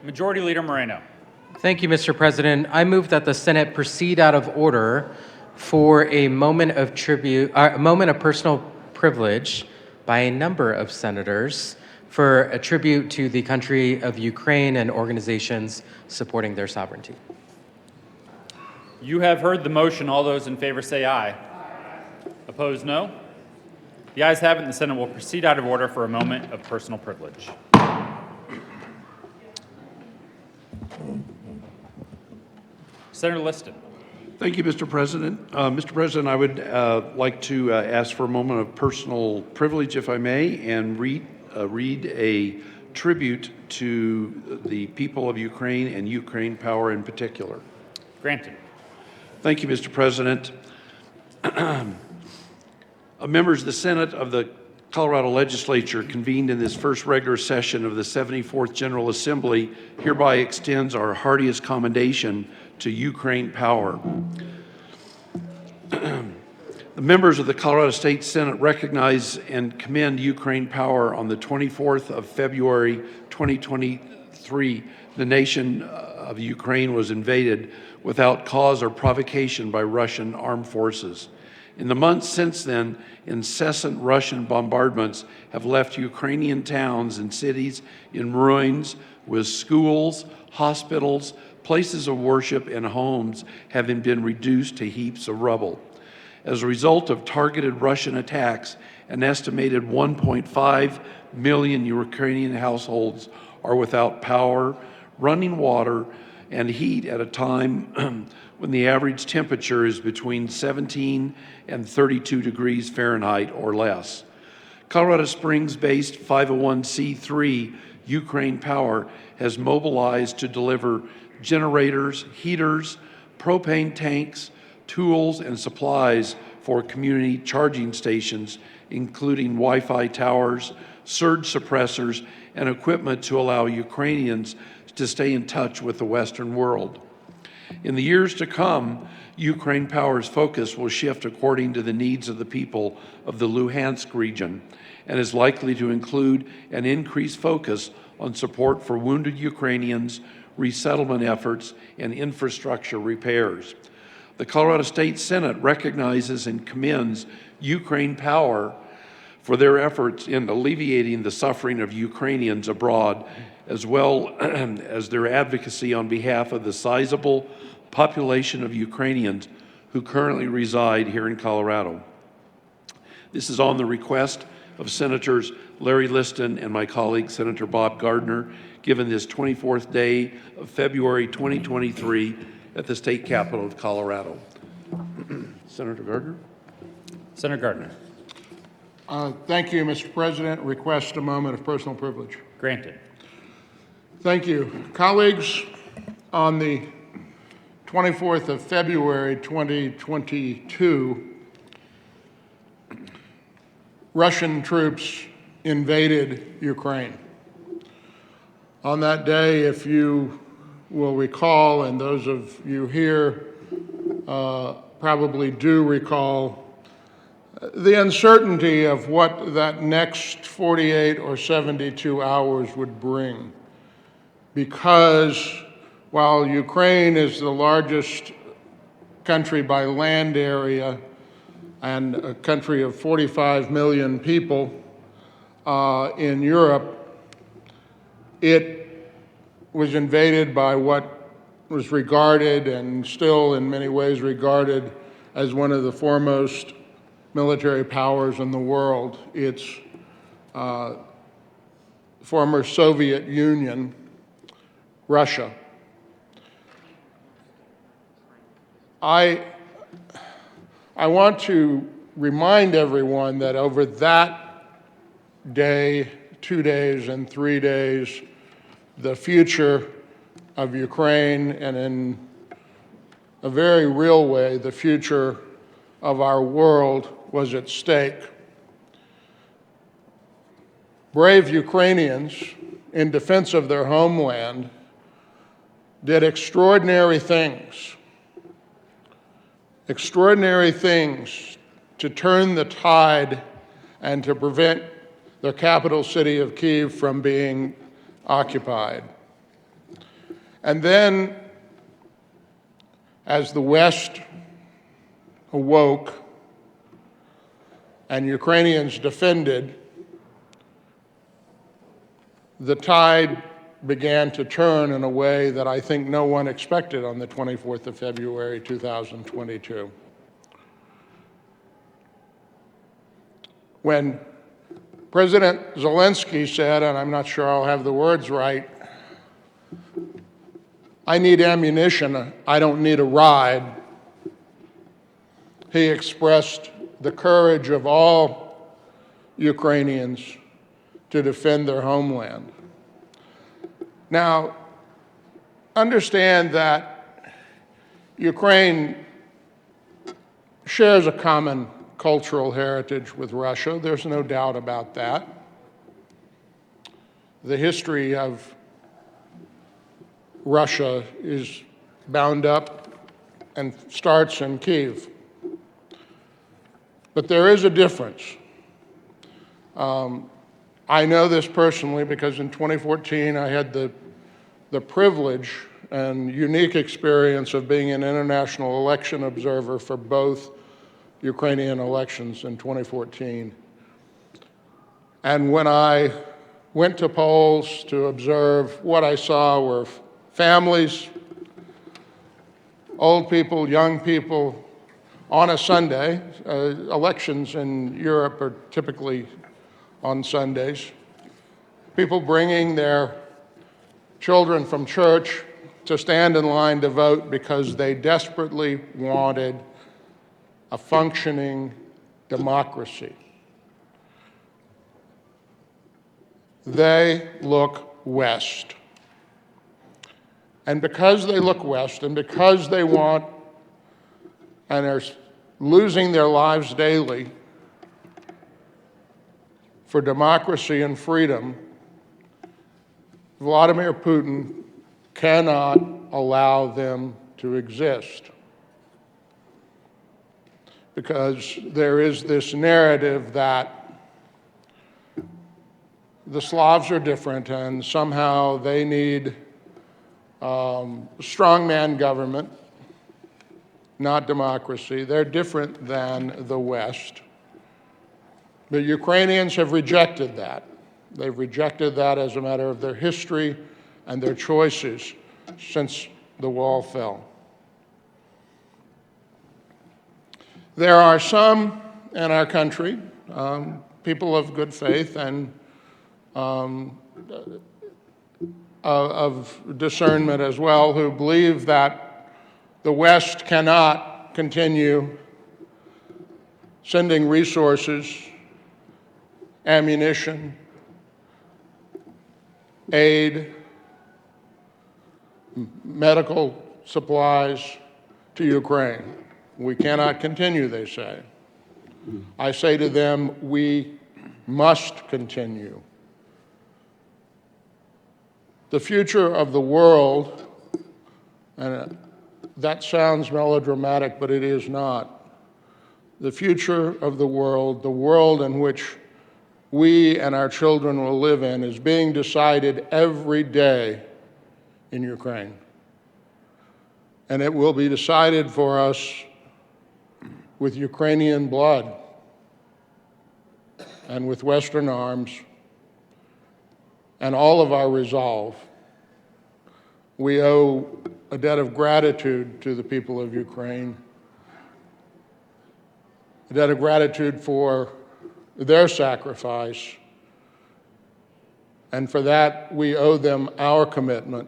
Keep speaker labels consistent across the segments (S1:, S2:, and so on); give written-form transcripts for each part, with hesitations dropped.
S1: Majority Leader Moreno.
S2: Thank you, Mr. President. I move that the Senate proceed out of order for a moment of personal privilege by a number of senators for a tribute to the country of Ukraine and organizations supporting their sovereignty.
S1: You have heard the motion. All those in favor say aye. Opposed, no. The ayes have it, and the Senate will proceed out of order for a moment of personal privilege. Senator Liston.
S3: Thank you, Mr. President. Mr. President, I would like to ask for a moment of personal privilege, if I may, and read a tribute to the people of Ukraine and Ukraine Power in particular.
S1: Granted.
S3: Thank you, Mr. President. Members of the Senate of the Colorado Legislature convened in this first regular session of the 74th General Assembly hereby extends our heartiest commendation to Ukraine Power. The members of the Colorado State Senate recognize and commend Ukraine Power on the 24th of February 2023. The nation of Ukraine was invaded without cause or provocation by Russian armed forces. In the months since then, incessant Russian bombardments have left Ukrainian towns and cities in ruins, with schools, hospitals, places of worship, and homes having been reduced to heaps of rubble. As a result of targeted Russian attacks, an estimated 1.5 million Ukrainian households are without power, running water, and heat at a time when the average temperature is between 17 and 32 degrees Fahrenheit or less. Colorado Springs-based 501c3 Ukraine Power has mobilized to deliver generators, heaters, propane tanks, tools, and supplies for community charging stations, including Wi-Fi towers, surge suppressors, and equipment to allow Ukrainians to stay in touch with the Western world. In the years to come, Ukraine Power's focus will shift according to the needs of the people of the Luhansk region and is likely to include an increased focus on support for wounded Ukrainians, resettlement efforts, and infrastructure repairs. The Colorado State Senate recognizes and commends Ukraine Power for their efforts in alleviating the suffering of Ukrainians abroad, as well as their advocacy on behalf of the sizable population of Ukrainians who currently reside here in Colorado. This is on the request of Senators Larry Liston and my colleague, Senator Bob Gardner, given this 24th day of February 2023 at the state capitol of Colorado. Senator Gardner?
S1: Senator Gardner.
S4: Thank you, Mr. President. Request a moment of personal privilege.
S1: Granted.
S4: Thank you. Colleagues, on the 24th of February 2022, Russian troops invaded Ukraine. On that day, if you will recall, and those of you here probably do recall, the uncertainty of what that next 48 or 72 hours would bring. Because while Ukraine is the largest country by land area and a country of 45 million people in Europe, it was invaded by what was regarded and still in many ways regarded as one of the foremost military powers in the world. It's former Soviet Union, Russia. I want to remind everyone that over that day, 2 days, and 3 days, the future of Ukraine, and in a very real way, the future of our world was at stake. Brave Ukrainians, in defense of their homeland, did extraordinary things to turn the tide and to prevent their capital city of Kyiv from being occupied. And then, as the West awoke and Ukrainians defended, the tide began to turn in a way that I think no one expected on the 24th of February, 2022. When President Zelensky said, and I'm not sure I'll have the words right, "I need ammunition, I don't need a ride," he expressed the courage of all Ukrainians to defend their homeland. Now, understand that Ukraine shares a common cultural heritage with Russia. There's no doubt about that. The history of Russia is bound up and starts in Kyiv. But there is a difference. I know this personally because in 2014 I had the privilege and unique experience of being an international election observer for both Ukrainian elections in 2014. And when I went to polls to observe, what I saw were families, old people, young people, on a Sunday. Elections in Europe are typically on Sundays. People bringing their children from church to stand in line to vote because they desperately wanted a functioning democracy. They look west. And because they look west, and because they want and are losing their lives daily for democracy and freedom, Vladimir Putin cannot allow them to exist. Because there is this narrative that the Slavs are different and somehow they need strongman government, not democracy. They're different than the West. The Ukrainians have rejected that. They've rejected that as a matter of their history and their choices since the wall fell. There are some in our country, people of good faith and of discernment as well, who believe that the West cannot continue sending resources, ammunition, aid, medical supplies to Ukraine. We cannot continue, they say. I say to them, we must continue. The future of the world, and that sounds melodramatic, but it is not. The future of the world in which we and our children will live in, is being decided every day in Ukraine. And it will be decided for us with Ukrainian blood and with Western arms and all of our resolve. We owe a debt of gratitude to the people of Ukraine, a debt of gratitude for their sacrifice, and for that we owe them our commitment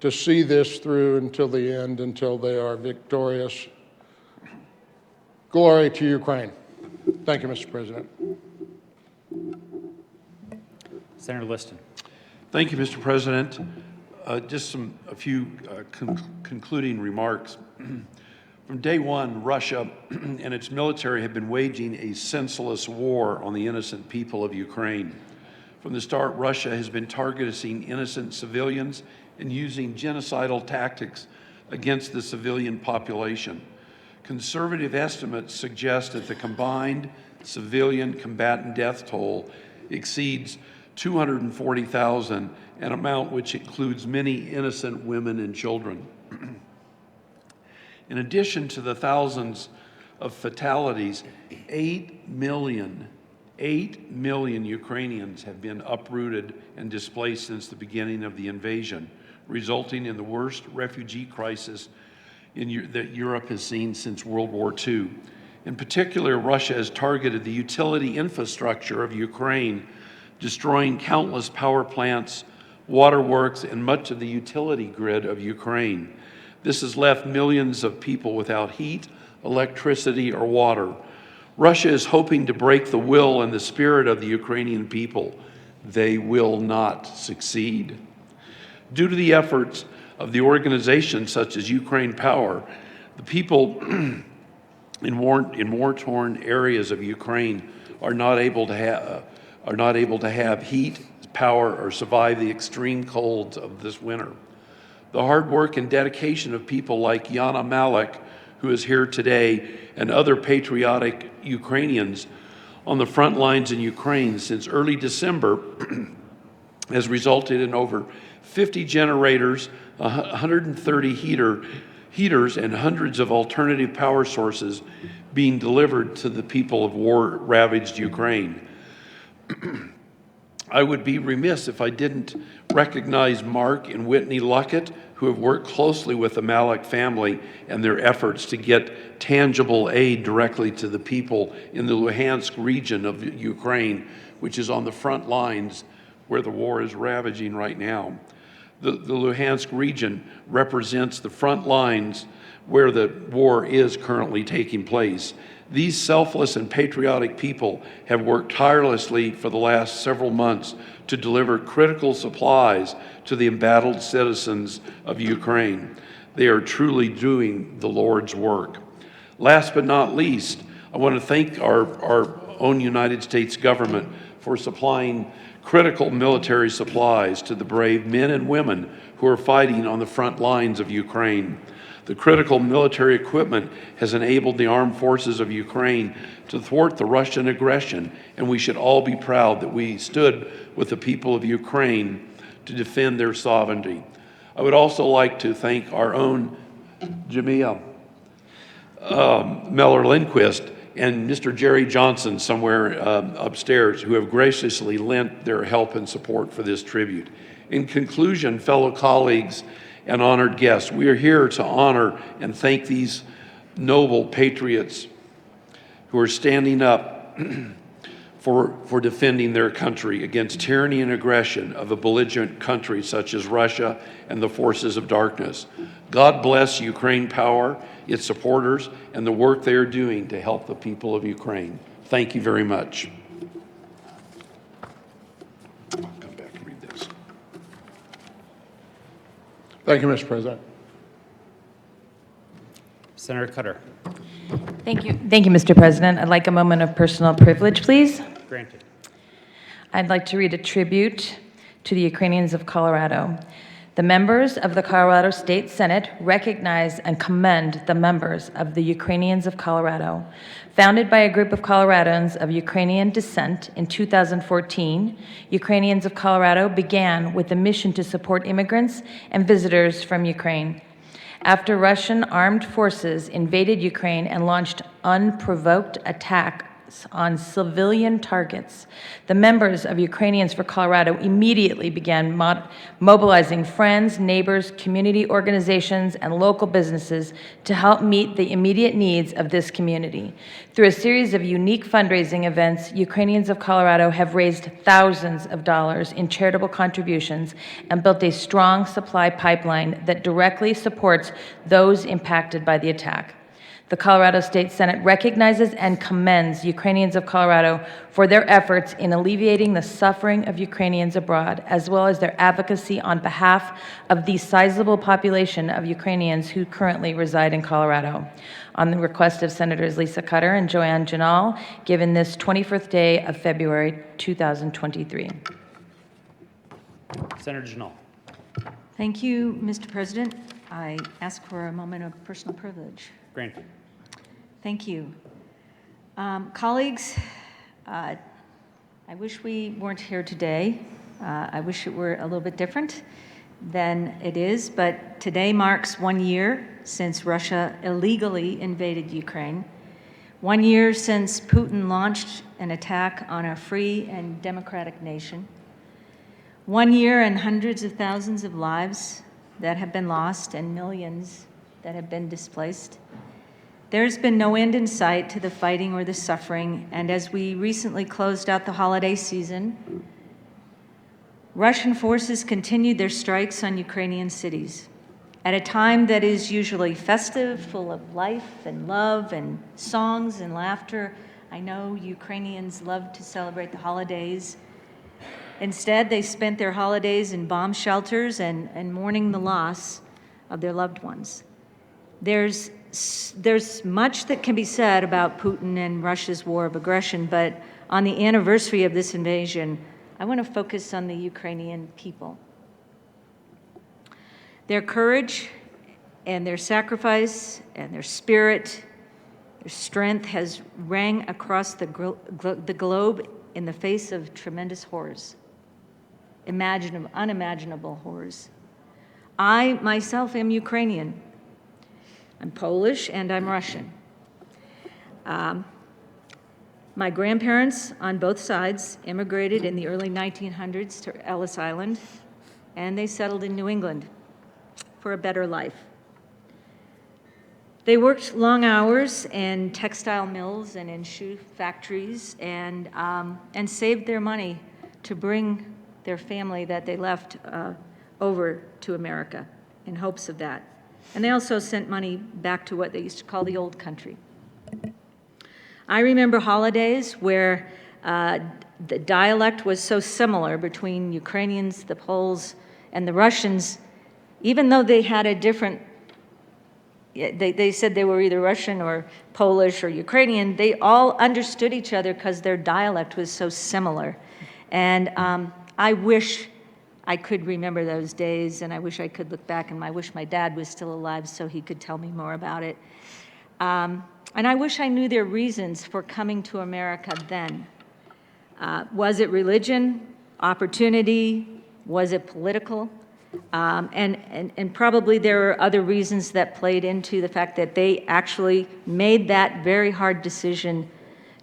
S4: to see this through until the end, until they are victorious. Glory to Ukraine. Thank you, Mr. President.
S1: Senator Liston.
S3: Thank you, Mr. President. Just a few concluding remarks. From day one, Russia and its military have been waging a senseless war on the innocent people of Ukraine. From the start, Russia has been targeting innocent civilians and using genocidal tactics against the civilian population. Conservative estimates suggest that the combined civilian combatant death toll exceeds 240,000, an amount which includes many innocent women and children. In addition to the thousands of fatalities, 8 million Ukrainians have been uprooted and displaced since the beginning of the invasion, resulting in the worst refugee crisis that Europe has seen since World War II. In particular, Russia has targeted the utility infrastructure of Ukraine, destroying countless power plants, waterworks, and much of the utility grid of Ukraine. This has left millions of people without heat, electricity, or water. Russia is hoping to break the will and the spirit of the Ukrainian people. They will not succeed. Due to the efforts of the organizations such as Ukraine Power, the people in war-torn areas of Ukraine are not able to have heat, power, or survive the extreme colds of this winter. The hard work and dedication of people like Yana Malik, who is here today, and other patriotic Ukrainians on the front lines in Ukraine since early December has resulted in over 50 generators, 130 heaters, and hundreds of alternative power sources being delivered to the people of war-ravaged Ukraine. I would be remiss if I didn't recognize Mark and Whitney Luckett, who have worked closely with the Malik family and their efforts to get tangible aid directly to the people in the Luhansk region of Ukraine, which is on the front lines where the war is ravaging right now. The Luhansk region represents the front lines where the war is currently taking place. These selfless and patriotic people have worked tirelessly for the last several months to deliver critical supplies to the embattled citizens of Ukraine. They are truly doing the Lord's work. Last but not least, I want to thank our own United States government for supplying critical military supplies to the brave men and women who are fighting on the front lines of Ukraine. The critical military equipment has enabled the armed forces of Ukraine to thwart the Russian aggression, and we should all be proud that we stood with the people of Ukraine to defend their sovereignty. I would also like to thank our own Jamia Meller-Lindquist and Mr. Jerry Johnson somewhere upstairs, who have graciously lent their help and support for this tribute. In conclusion, fellow colleagues and honored guests, we are here to honor and thank these noble patriots who are standing up for defending their country against tyranny and aggression of a belligerent country such as Russia and the forces of darkness. God bless Ukraine Power, its supporters, and the work they are doing to help the people of Ukraine. Thank you very much. I'll come back and read this.
S4: Thank you, Mr. President.
S1: Senator Cutter.
S5: Thank you, Mr. President. I'd like a moment of personal privilege, please.
S1: Granted.
S5: I'd like to read a tribute to the Ukrainians of Colorado. The members of the Colorado State Senate recognize and commend the members of the Ukrainians of Colorado. Founded by a group of Coloradans of Ukrainian descent in 2014, Ukrainians of Colorado began with a mission to support immigrants and visitors from Ukraine. After Russian armed forces invaded Ukraine and launched unprovoked attacks on civilian targets, the members of Ukrainians for Colorado immediately began mobilizing friends, neighbors, community organizations, and local businesses to help meet the immediate needs of this community. Through a series of unique fundraising events, Ukrainians of Colorado have raised thousands of dollars in charitable contributions and built a strong supply pipeline that directly supports those impacted by the attack. The Colorado State Senate recognizes and commends Ukrainians of Colorado for their efforts in alleviating the suffering of Ukrainians abroad, as well as their advocacy on behalf of the sizable population of Ukrainians who currently reside in Colorado. On the request of Senators Lisa Cutter and Joanne Janal, given this 21st day of February 2023.
S1: Senator Janal.
S6: Thank you, Mr. President. I ask for a moment of personal privilege.
S1: Granted.
S6: Thank you. Colleagues, I wish we weren't here today. I wish it were a little bit different than it is, but today marks 1 year since Russia illegally invaded Ukraine, 1 year since Putin launched an attack on a free and democratic nation, 1 year and hundreds of thousands of lives that have been lost and millions that have been displaced. There's been no end in sight to the fighting or the suffering, and as we recently closed out the holiday season, Russian forces continued their strikes on Ukrainian cities. At a time that is usually festive, full of life and love and songs and laughter, I know Ukrainians love to celebrate the holidays. Instead, they spent their holidays in bomb shelters and mourning the loss of their loved ones. There's much that can be said about Putin and Russia's war of aggression, but on the anniversary of this invasion, I want to focus on the Ukrainian people. Their courage and their sacrifice and their spirit, their strength has rang across the globe in the face of tremendous horrors, unimaginable horrors. I myself am Ukrainian. I'm Polish and I'm Russian. My grandparents on both sides immigrated in the early 1900s to Ellis Island, and they settled in New England for a better life. They worked long hours in textile mills and in shoe factories and saved their money to bring their family that they left over to America in hopes of that. And they also sent money back to what they used to call the old country. I remember holidays where the dialect was so similar between Ukrainians, the Poles, and the Russians, even though they had a different, they said they were either Russian or Polish or Ukrainian, they all understood each other because their dialect was so similar. And I wish I could remember those days, and I wish I could look back, and I wish my dad was still alive so he could tell me more about it. And I wish I knew their reasons for coming to America then. Was it religion, opportunity? Was it political? And probably there were other reasons that played into the fact that they actually made that very hard decision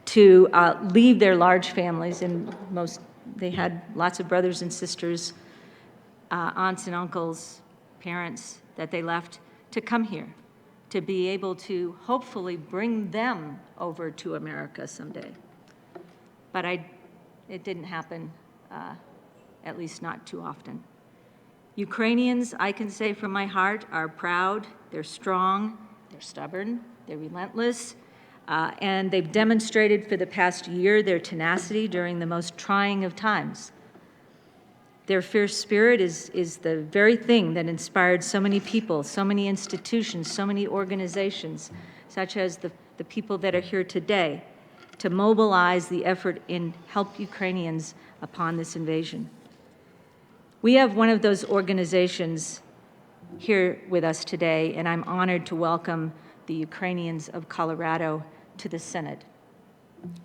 S6: to leave their large families, and they had lots of brothers and sisters, aunts and uncles, parents that they left to come here, to be able to hopefully bring them over to America someday. But it didn't happen, at least not too often. Ukrainians, I can say from my heart, are proud, they're strong, they're stubborn, they're relentless, and they've demonstrated for the past year their tenacity during the most trying of times. Their fierce spirit is the very thing that inspired so many people, so many institutions, so many organizations, such as the people that are here today, to mobilize the effort in help Ukrainians upon this invasion. We have one of those organizations here with us today, and I'm honored to welcome the Ukrainians of Colorado to the Senate.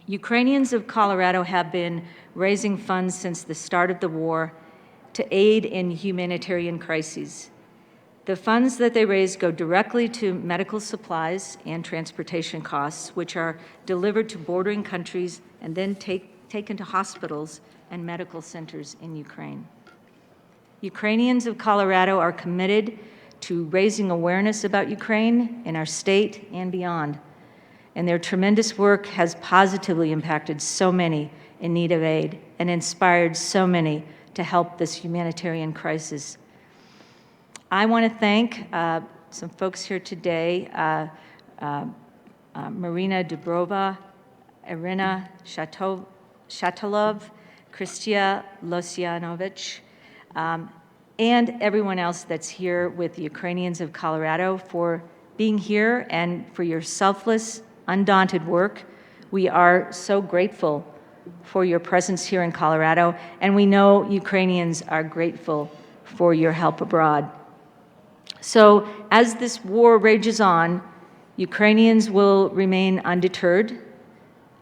S6: Ukrainians of Colorado have been raising funds since the start of the war to aid in humanitarian crises. The funds that they raise go directly to medical supplies and transportation costs, which are delivered to bordering countries and then taken to hospitals and medical centers in Ukraine. Ukrainians of Colorado are committed to raising awareness about Ukraine in our state and beyond, and their tremendous work has positively impacted so many in need of aid and inspired so many to help this humanitarian crisis. I want to thank some folks here today, Marina Dubrova, Irina Shatilov, Kristia Losyanovich, and everyone else that's here with the Ukrainians of Colorado for being here and for your selfless, undaunted work. We are so grateful for your presence here in Colorado, and we know Ukrainians are grateful for your help abroad. So as this war rages on, Ukrainians will remain undeterred,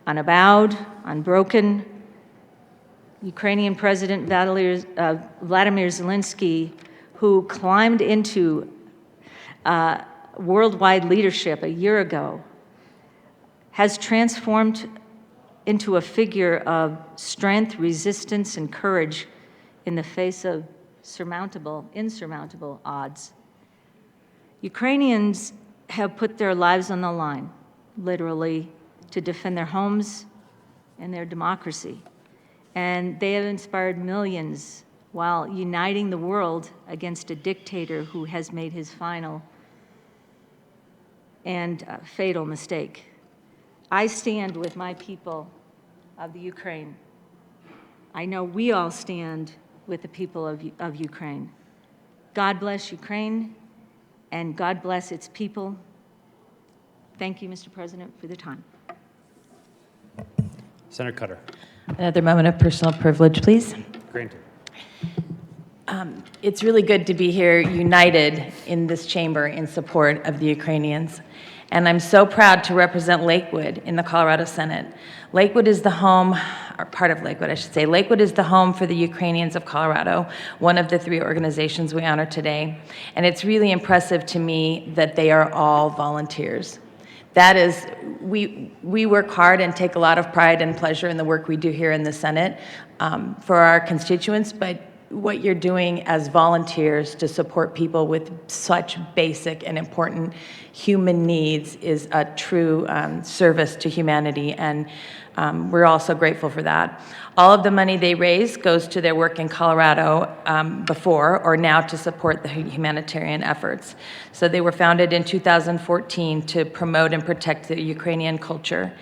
S6: unavowed, unbroken, Ukrainian President Vladimir Zelensky, who climbed into worldwide leadership a year ago, has transformed into a figure of strength, resistance, and courage in the face of insurmountable odds. Ukrainians have put their lives on the line, literally, to defend their homes and their democracy. And they have inspired millions while uniting the world against a dictator who has made his final and fatal mistake. I stand with my people of the Ukraine. I know we all stand with the people of Ukraine. God bless Ukraine, and God bless its people. Thank you, Mr. President, for the time.
S1: Senator Cutter.
S5: Another moment of personal privilege, please.
S1: Granted.
S5: It's really good to be here united in this chamber in support of the Ukrainians. And I'm so proud to represent Lakewood in the Colorado Senate. Lakewood is the home, or part of Lakewood, I should say. Lakewood is the home for the Ukrainians of Colorado, one of the 3 organizations we honor today. And it's really impressive to me that they are all volunteers. That is, we work hard and take a lot of pride and pleasure in the work we do here in the Senate for our constituents, but what you're doing as volunteers to support people with such basic and important human needs is a true service to humanity, and we're all so grateful for that. All of the money they raise goes to their work in Colorado before or now to support the humanitarian efforts. So they were founded in 2014 to promote and protect the Ukrainian culture,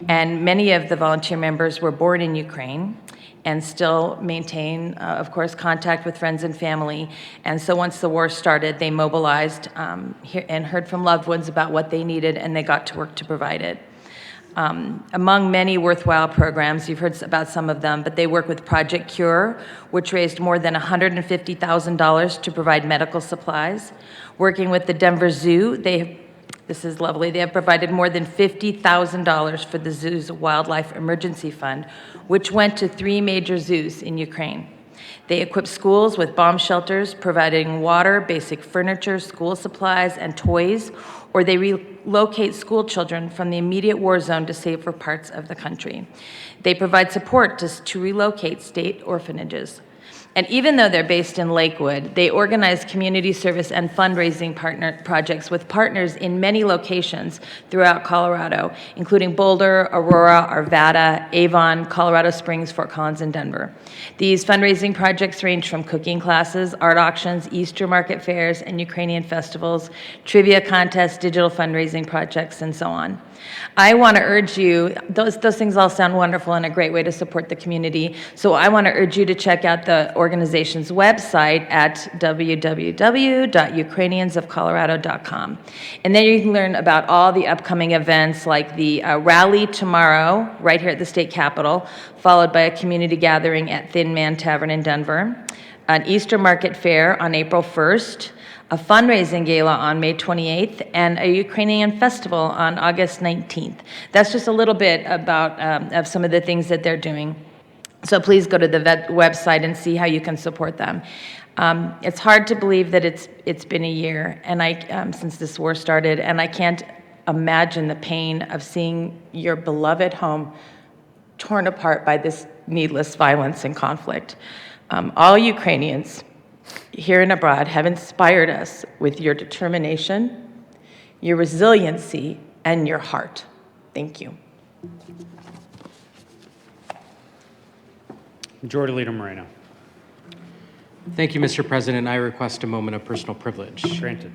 S5: and many of the volunteer members were born in Ukraine and still maintain, of course, contact with friends and family. And so once the war started, they mobilized and heard from loved ones about what they needed, and they got to work to provide it. Among many worthwhile programs, you've heard about some of them, but they work with Project Cure, which raised more than $150,000 to provide medical supplies. Working with the Denver Zoo, this is lovely. They have provided more than $50,000 for the zoo's Wildlife Emergency Fund, which went to 3 major zoos in Ukraine. They equip schools with bomb shelters, providing water, basic furniture, school supplies, and toys, or they relocate school children from the immediate war zone to safer parts of the country. They provide support to relocate state orphanages. And even though they're based in Lakewood, they organize community service and fundraising projects with partners in many locations throughout Colorado, including Boulder, Aurora, Arvada, Avon, Colorado Springs, Fort Collins, and Denver. These fundraising projects range from cooking classes, art auctions, Easter market fairs, and Ukrainian festivals, trivia contests, digital fundraising projects, and so on. I want to urge you, those things all sound wonderful and a great way to support the community, so I want to urge you to check out the organization's website at www.ukrainiansofcolorado.com. And then you can learn about all the upcoming events like the rally tomorrow, right here at the state capitol, followed by a community gathering at Thin Man Tavern in Denver, an Easter market fair on April 1st, a fundraising gala on May 28th, and a Ukrainian festival on August 19th. That's just a little bit about of some of the things that they're doing. So please go to the website and see how you can support them. It's hard to believe that it's been a year and since this war started, and I can't imagine the pain of seeing your beloved home torn apart by this needless violence and conflict. All Ukrainians here and abroad have inspired us with your determination, your resiliency, and your heart. Thank you.
S1: Majority Leader Moreno.
S2: Thank you, Mr. President. I request a moment of personal privilege.
S1: Granted.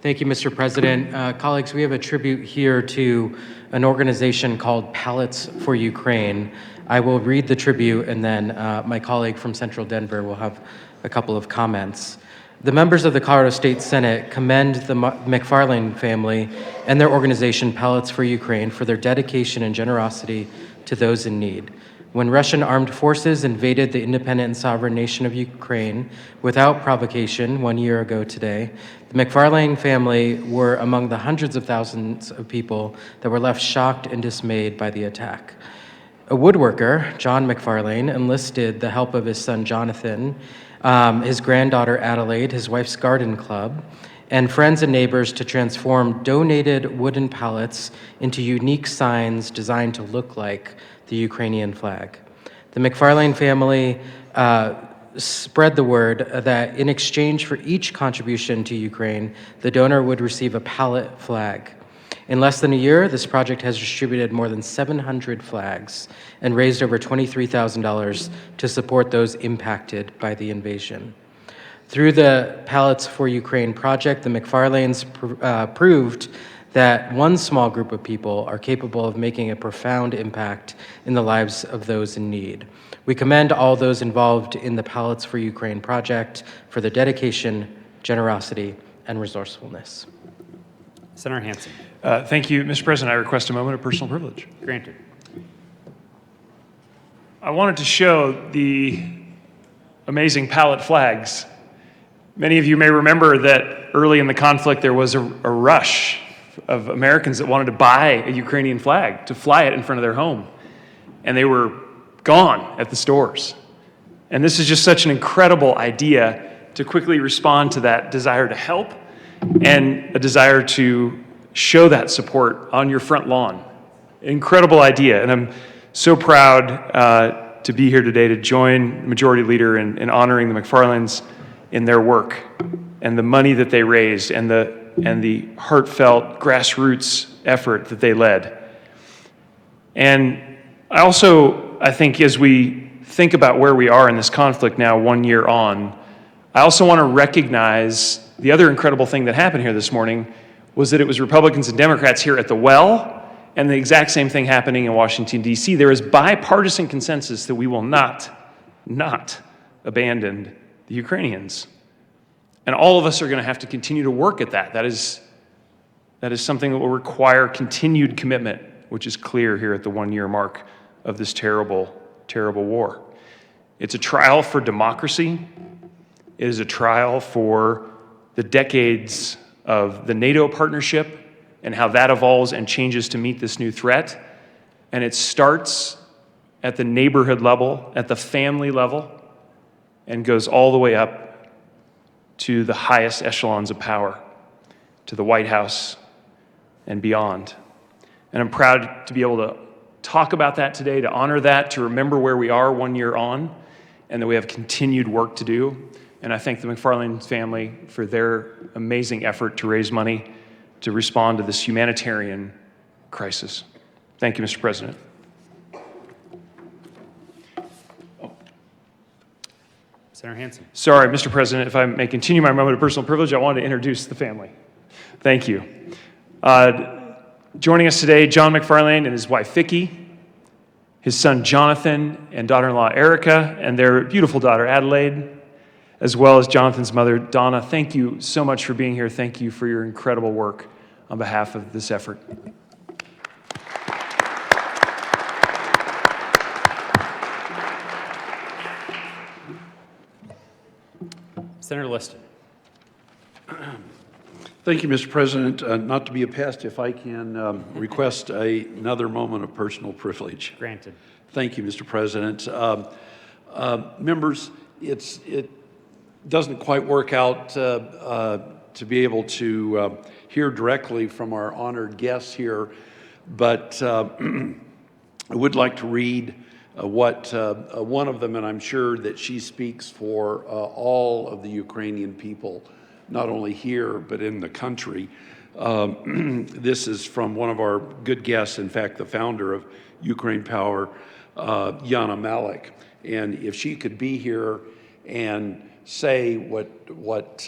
S2: Thank you, Mr. President. Colleagues, we have a tribute here to an organization called Pallets for Ukraine. I will read the tribute, and then my colleague from Central Denver will have a couple of comments. The members of the Colorado State Senate commend the McFarlane family and their organization Pallets for Ukraine for their dedication and generosity to those in need. When Russian armed forces invaded the independent and sovereign nation of Ukraine without provocation 1 year ago today, the McFarlane family were among the hundreds of thousands of people that were left shocked and dismayed by the attack. A woodworker, John McFarlane, enlisted the help of his son Jonathan, his granddaughter Adelaide, his wife's garden club, and friends and neighbors to transform donated wooden pallets into unique signs designed to look like the Ukrainian flag. The McFarlane family spread the word that in exchange for each contribution to Ukraine, the donor would receive a pallet flag. In less than a year, this project has distributed more than 700 flags and raised over $23,000 to support those impacted by the invasion. Through the Pallets for Ukraine project, the McFarlanes proved that one small group of people are capable of making a profound impact in the lives of those in need. We commend all those involved in the Pallets for Ukraine project for their dedication, generosity, and resourcefulness.
S1: Senator Hansen.
S7: Thank you, Mr. President. I request a moment of personal privilege.
S1: Granted.
S7: I wanted to show the amazing pallet flags. Many of you may remember that early in the conflict there was a rush of Americans that wanted to buy a Ukrainian flag to fly it in front of their home. And they were gone at the stores. And this is just such an incredible idea to quickly respond to that desire to help and a desire to show that support on your front lawn. Incredible idea. And I'm so proud to be here today to join Majority Leader in honoring the McFarlanes in their work and the money that they raised and the heartfelt grassroots effort that they led. And I think as we think about where we are in this conflict now, 1 year on, I also want to recognize the other incredible thing that happened here this morning was that it was Republicans and Democrats here at the well, and the exact same thing happening in Washington, D.C. There is bipartisan consensus that we will not abandon the Ukrainians. And all of us are going to have to continue to work at that. That is something that will require continued commitment, which is clear here at the 1 year mark of this terrible, terrible war. It's a trial for democracy. It is a trial for the decades of the NATO partnership and how that evolves and changes to meet this new threat. And it starts at the neighborhood level, at the family level, and goes all the way up to the highest echelons of power, to the White House and beyond. And I'm proud to be able to talk about that today, to honor that, to remember where we are 1 year on, and that we have continued work to do. And I thank the McFarlane family for their amazing effort to raise money to respond to this humanitarian crisis. Thank you, Mr. President.
S1: Senator Hansen.
S7: Sorry, Mr. President, if I may continue my moment of personal privilege, I wanted to introduce the family. Thank you. Joining us today, John McFarlane and his wife, Vicki, his son, Jonathan, and daughter-in-law, Erica, and their beautiful daughter, Adelaide, as well as Jonathan's mother, Donna. Thank you so much for being here. Thank you for your incredible work on behalf of this effort.
S1: Senator Liston.
S3: Thank you, Mr. President. Not to be a pest, if I can request another moment of personal privilege.
S1: Granted.
S3: Thank you, Mr. President. Members, it doesn't quite work out to be able to hear directly from our honored guests here, but I would like to read what one of them, and I'm sure that she speaks for all of the Ukrainian people, not only here, but in the country. This is from one of our good guests, in fact, the founder of Ukraine Power, Yana Malik. And if she could be here and say what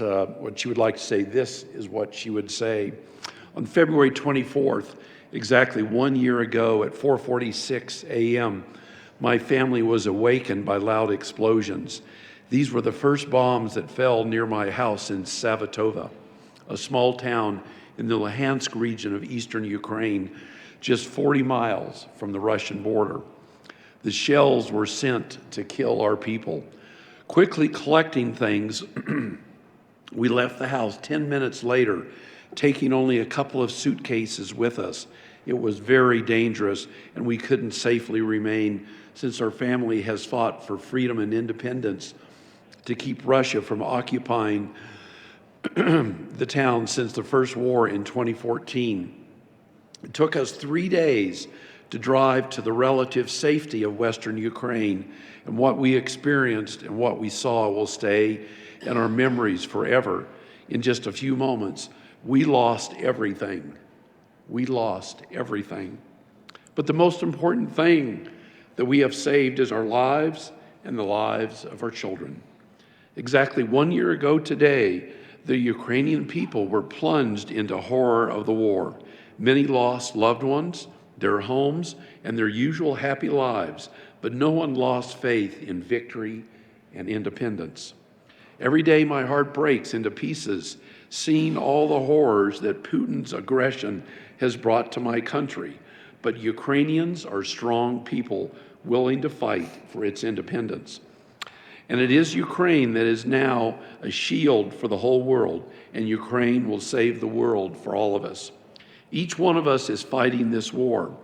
S3: she would like to say, this is what she would say. On February 24th, exactly 1 year ago at 4:46 a.m., my family was awakened by loud explosions. These were the first bombs that fell near my house in Savatovo, a small town in the Luhansk region of eastern Ukraine, just 40 miles from the Russian border. The shells were sent to kill our people. Quickly collecting things, we left the house 10 minutes later, taking only a couple of suitcases with us It was very dangerous, and we couldn't safely remain since our family has fought for freedom and independence to keep Russia from occupying the town since the first war in 2014. It took us 3 days to drive to the relative safety of Western Ukraine, and what we experienced and what we saw will stay in our memories forever. In just a few moments, we lost everything. We lost everything. But the most important thing that we have saved is our lives and the lives of our children. Exactly 1 year ago today, the Ukrainian people were plunged into horror of the war. Many lost loved ones, their homes, and their usual happy lives, but no one lost faith in victory and independence. Every day my heart breaks into pieces, seeing all the horrors that Putin's aggression has brought to my country. But Ukrainians are strong people willing to fight for its independence. And it is Ukraine that is now a shield for the whole world, and Ukraine will save the world for all of us. Each one of us is fighting this war.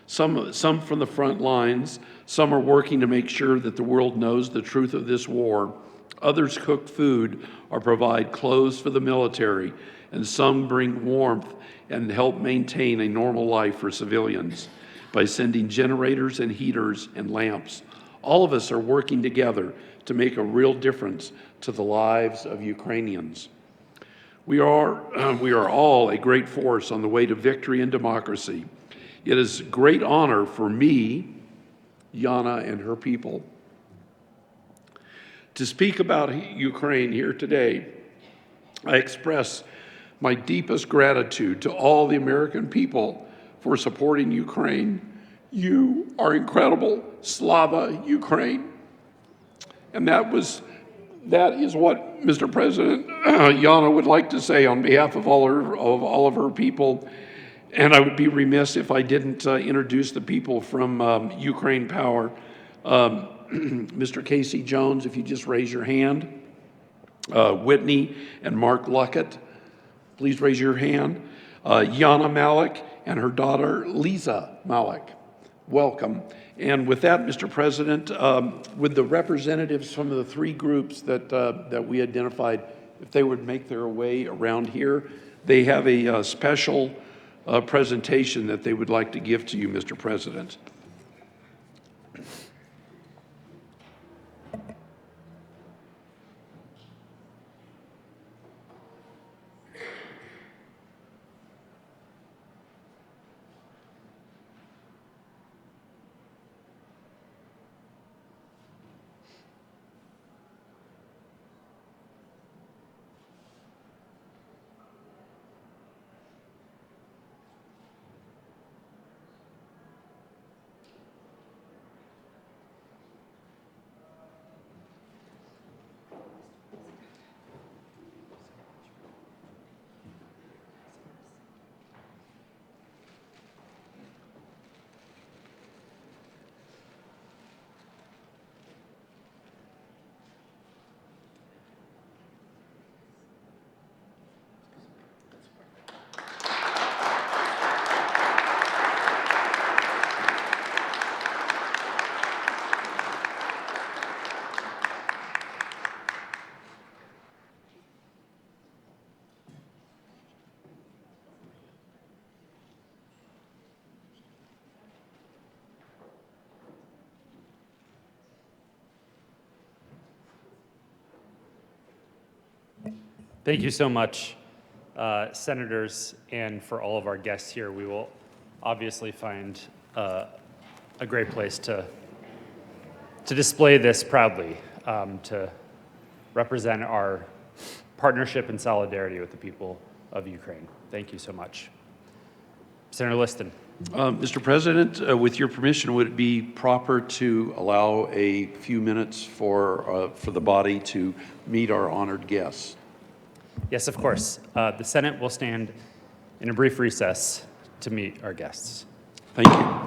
S3: Some from the front lines, some are working to make sure that the world knows the truth of this war. Others cook food or provide clothes for the military, and some bring warmth and help maintain a normal life for civilians by sending generators and heaters and lamps. All of us are working together to make a real difference to the lives of Ukrainians. We are all a great force on the way to victory and democracy. It is a great honor for me, Yana, and her people to speak about Ukraine here today. I express my deepest gratitude to all the American people for supporting Ukraine. You are incredible. Slava Ukraine. And that is what Mr. President Yana would like to say on behalf of all of her people. And I would be remiss if I didn't introduce the people from Ukraine Power. Mr. Casey Jones, if you just raise your hand. Whitney and Mark Luckett, please raise your hand. Yana Malik and her daughter Lisa Malik, welcome. And with that, Mr. President, with the representatives from the three groups that we identified, if they would make their way around here, they have a special presentation that they would like to give to you, Mr. President.
S1: Thank you so much, senators, and for all of our guests here. We will obviously find a great place to display this proudly, to represent our partnership and solidarity with the people of Ukraine. Thank you so much. Senator Liston.
S3: Mr. President, with your permission, would it be proper to allow a few minutes for the body to meet our honored guests?
S1: Yes, of course. The Senate will stand in a brief recess to meet our guests.
S3: Thank you.